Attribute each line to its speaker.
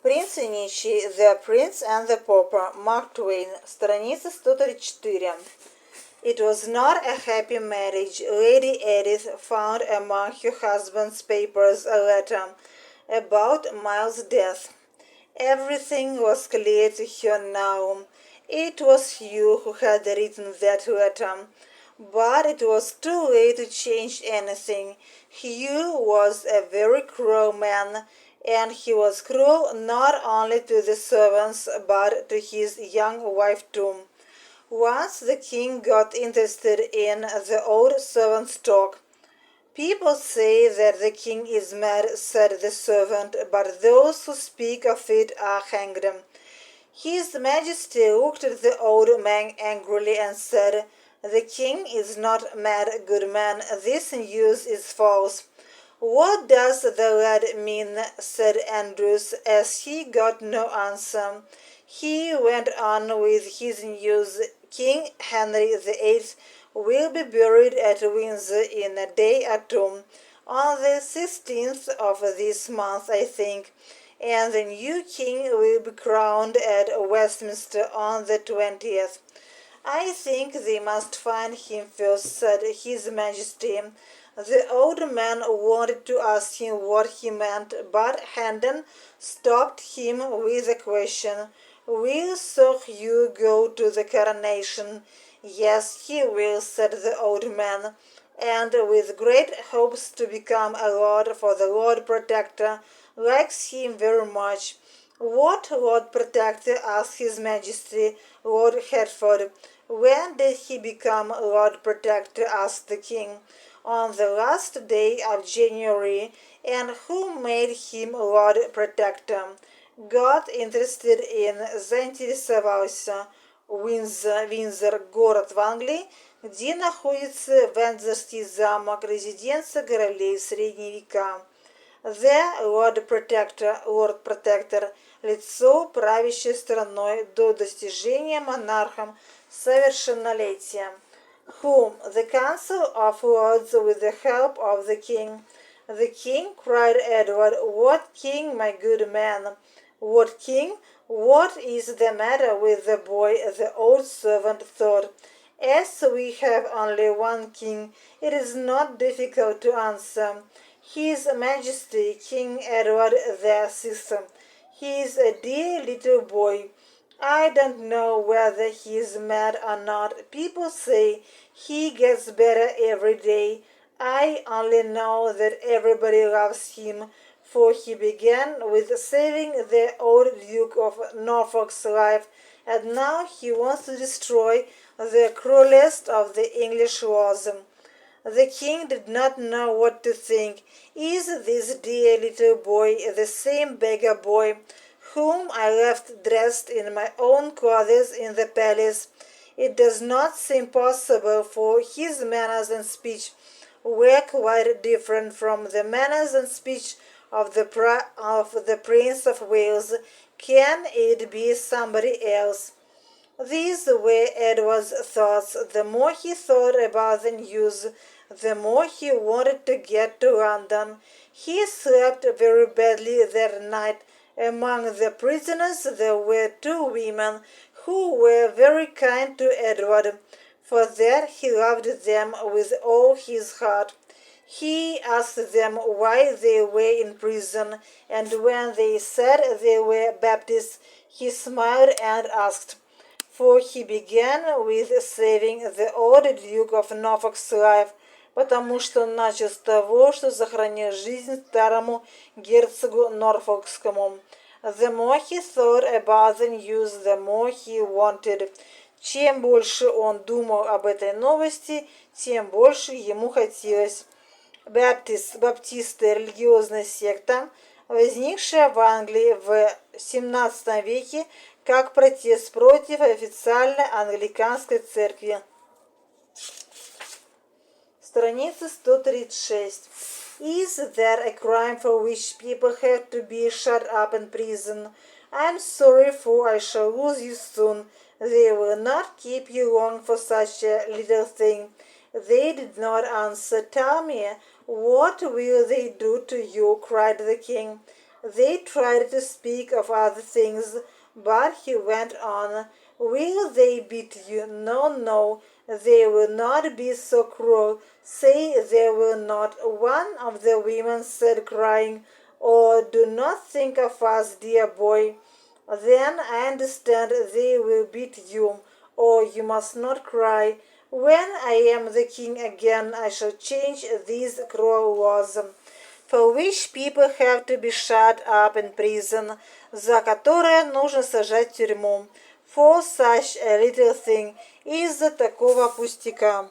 Speaker 1: Принц и Нищий, The Prince and the Pauper, Mark Twain, страница 134. It was not a happy marriage. Lady Edith found among her husband's papers a letter about Miles' death. Everything was clear to her now. It was Hugh who had written that letter. But it was too late to change anything. Hugh was a very cruel man, and he was cruel not only to the servants but to his young wife too. Once the king got interested in the old servant's talk. People say that the king is mad, said the servant, but those who speak of it are hanged. His Majesty looked at the old man angrily and said, "The king is not mad, good man. This news is false." "What does the lad mean?" said Andrews, as he got no answer. He went on with his news. King Henry VIII will be buried at Windsor in a day or two, on the 16th of this month, I think, and the new king will be crowned at Westminster on the 20th. "I think they must find him first," said His Majesty. The old man wanted to ask him what he meant, but Hendon stopped him with a question. "Will Sir Hugh go to the coronation?" "Yes, he will," said the old man, "and with great hopes to become a lord, for the Lord Protector likes him very much." "What Lord Protector?" asked His Majesty. "Lord Hertford." "When did he become Lord Protector?" asked the king. "On the last day of January." "And who made him Lord Protector?" "Got interested in, заинтересовался. Виндзор – город в Англии, где находится Виндзорский замок, резиденция королей в средние века. The Lord Protector, лицо, правящее страной до достижения монархом совершеннолетия. Whom? The Council of Lords with the help of the king. "The king," cried Edward. "What king, my good man?" "What king? What is the matter with the boy?" the old servant thought. "As we have only one king, it is not difficult to answer. His Majesty King Edward VI. He is a dear little boy. I don't know whether he is mad or not. People say he gets better every day. I only know that everybody loves him, for he began with saving the old Duke of Norfolk's life, and now he wants to destroy the cruelest of the English laws." The king did not know what to think. "Is this dear little boy the same beggar boy whom I left dressed in my own clothes in the palace? It does not seem possible, for his manners and speech were quite different from the manners and speech of the Prince of Wales. Can it be somebody else?" These were Edward's thoughts. The more he thought about the news, the more he wanted to get to London. He slept very badly that night. Among the prisoners there were two women who were very kind to Edward. For that he loved them with all his heart. He asked them why they were in prison, and when they said they were Baptists, he smiled and asked. For he began with saving the old Duke of Norfolk's life, потому что он начал с того, что сохранил жизнь старому герцогу Норфолкскому. The more he thought about the news, the more he wanted. Чем больше он думал об этой новости, тем больше ему хотелось. Баптисты – религиозная секта, возникшая в Англии в XVII веке как протест против официальной англиканской церкви. Страница 136. Is there a crime for which people have to be shut up in prison? I'm sorry, for I shall lose you soon. They will not keep you long for such a little thing. They did not answer. "Tell me, what will they do to you?" cried the king. They tried to speak of other things, but he went on. Will they beat you? No, no, they will not be so cruel. Say they will not. One of the women said, crying, Oh, do not think of us, dear boy. Then I understand they will beat you. Oh, you must not cry. When I am the king again, I shall change these cruel laws, for which people have to be shut up in prison, за которое нужно сажать в тюрьму. For such a little thing, из-за такого пустяка.